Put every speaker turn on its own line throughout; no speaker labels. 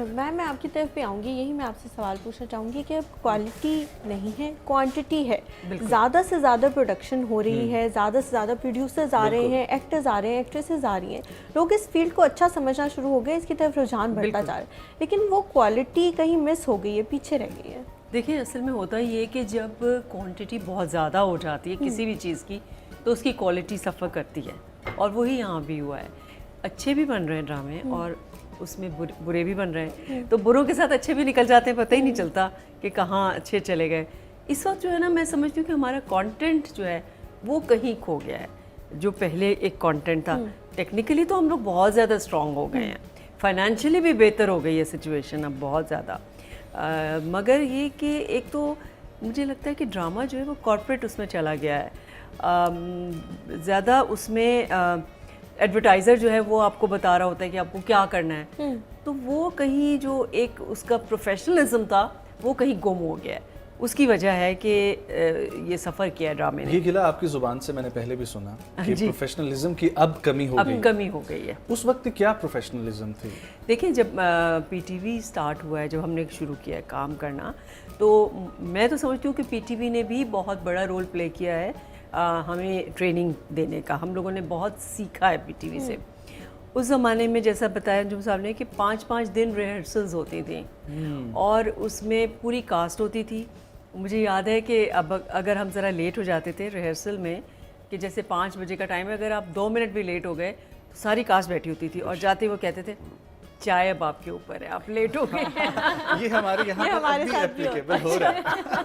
मैं आपकी तरफ पे आऊँगी, यही मैं आपसे सवाल पूछना चाहूँगी कि अब क्वालिटी नहीं है, क्वांटिटी है। ज़्यादा से ज़्यादा प्रोडक्शन हो रही है, ज़्यादा से ज़्यादा प्रोड्यूसर्स आ रहे हैं, एक्टर्स आ रहे हैं, एक्ट्रेसेस आ रही हैं, लोग इस फील्ड को अच्छा समझना शुरू हो गए, इसकी तरफ रुझान बढ़ता जा रहा है, लेकिन वो क्वालिटी कहीं मिस हो गई है, पीछे रह गई है।
देखिए असल में होता ये कि जब क्वांटिटी बहुत ज़्यादा हो जाती है किसी भी चीज़ की तो उसकी क्वालिटी सफ़र करती है, और वही यहाँ भी हुआ है। अच्छे भी बन रहे हैं ड्रामे और उसमें बुरे भी बन रहे हैं, तो बुरों के साथ अच्छे भी निकल जाते हैं, पता ही नहीं चलता कि कहाँ अच्छे चले गए। इस वक्त जो है ना, मैं समझती हूँ कि हमारा कंटेंट जो है वो कहीं खो गया है। जो पहले एक कंटेंट था, टेक्निकली तो हम लोग बहुत ज़्यादा स्ट्रॉन्ग हो गए हैं, फाइनेंशियली भी बेहतर हो गई है सिचुएशन अब बहुत ज़्यादा। मगर ये कि एक तो मुझे लगता है कि ड्रामा जो है वो कॉर्पोरेट उसमें चला गया है, ज़्यादा उसमें एडवर्टाइज़र जो है वो आपको बता रहा होता है कि आपको क्या करना है, तो वो कहीं जो एक उसका प्रोफेशनलिज्म था वो कहीं गुम हो गया है। उसकी वजह है कि ये सफ़र किया ड्रामे ने।
ये गिला आपकी ज़ुबान से मैंने पहले भी सुना कि प्रोफेशनलिज्म की अब कमी हो गई।
अब कमी हो गई है।
उस वक्त क्या प्रोफेशनलिज्म थी?
देखिए जब पीटीवी स्टार्ट हुआ है, जब हमने शुरू किया है काम करना, तो मैं तो समझती हूँ कि पीटीवी ने भी बहुत बड़ा रोल प्ले किया है हमें ट्रेनिंग देने का। हम लोगों ने बहुत सीखा है पीटीवी से। उस ज़माने में जैसा बताया अंजुम साहब ने कि 5-5 दिन रिहर्सल्स होती थी और उसमें पूरी कास्ट होती थी। मुझे याद है कि अब अगर हम ज़रा लेट हो जाते थे रिहर्सल में, कि जैसे 5 बजे का टाइम है, अगर आप 2 मिनट भी लेट हो गए तो सारी कास्ट बैठी होती थी और जाते वो कहते थे चाय अब आपके ऊपर है, आप लेट हो गए।
ये हमारे यहाँ पर भी एप्लीकेबल हो रहा है।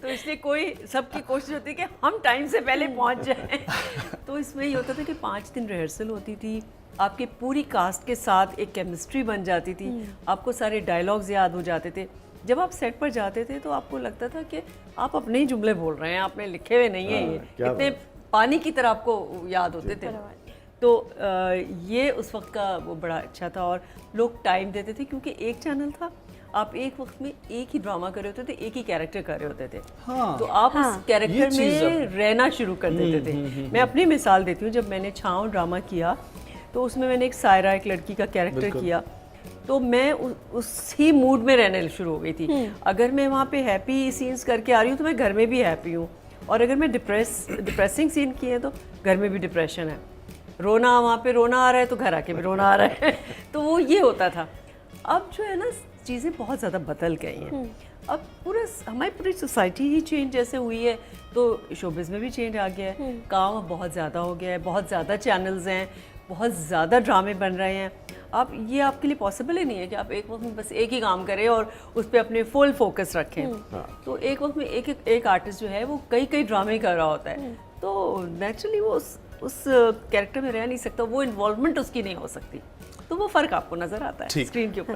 तो इसलिए कोई सबकी कोशिश होती है कि हम टाइम से पहले पहुँच जाएं। तो इसमें ये होता था कि 5 दिन रिहर्सल होती थी, आपके पूरी कास्ट के साथ एक केमिस्ट्री बन जाती थी, आपको सारे डायलॉग्स याद हो जाते थे। जब आप सेट पर जाते थे तो आपको लगता था कि आप अपने ही जुमले बोल रहे हैं, आपने लिखे हुए नहीं है, ये इतने पानी की तरह आपको याद होते थे। तो ये उस वक्त का वो बड़ा अच्छा था और लोग टाइम देते थे, क्योंकि एक चैनल था, आप एक वक्त में एक ही ड्रामा कर रहे होते थे, एक ही कैरेक्टर कर रहे होते थे। तो आप उस कैरेक्टर में रहना शुरू कर देते थे। मैं अपनी मिसाल देती हूँ, जब मैंने छाँव ड्रामा किया तो उसमें मैंने एक सायरा, एक लड़की का कैरेक्टर किया, तो मैं उसी मूड में रहने शुरू हो गई थी। अगर मैं वहाँ पे हैप्पी सीन्स करके आ रही हूँ तो मैं घर में भी हैप्पी हूँ, और अगर मैं डिप्रेसिंग सीन किए हैं तो घर में भी डिप्रेशन है। रोना, वहाँ पे रोना आ रहा है तो घर आके भी रोना आ रहा है। तो वो ये होता था। अब जो है ना, चीज़ें बहुत ज़्यादा बदल गई हैं। अब हमारी पूरी सोसाइटी ही चेंज जैसे हुई है, तो शोबिज़ में भी चेंज आ गया है। काम अब बहुत ज़्यादा हो गया है, बहुत ज़्यादा चैनल्स हैं, बहुत ज़्यादा ड्रामे बन रहे हैं। आप ये आपके लिए पॉसिबल ही नहीं है कि आप एक वक्त में बस एक ही काम करें और उस पर अपने फुल फोकस रखें। तो एक वक्त में एक आर्टिस्ट जो है वो कई ड्रामे कर रहा होता है, तो नेचुरली वो उस कैरेक्टर में रह नहीं सकता, वो इन्वॉल्वमेंट उसकी नहीं हो सकती। तो वो फ़र्क आपको नज़र आता है स्क्रीन के ऊपर।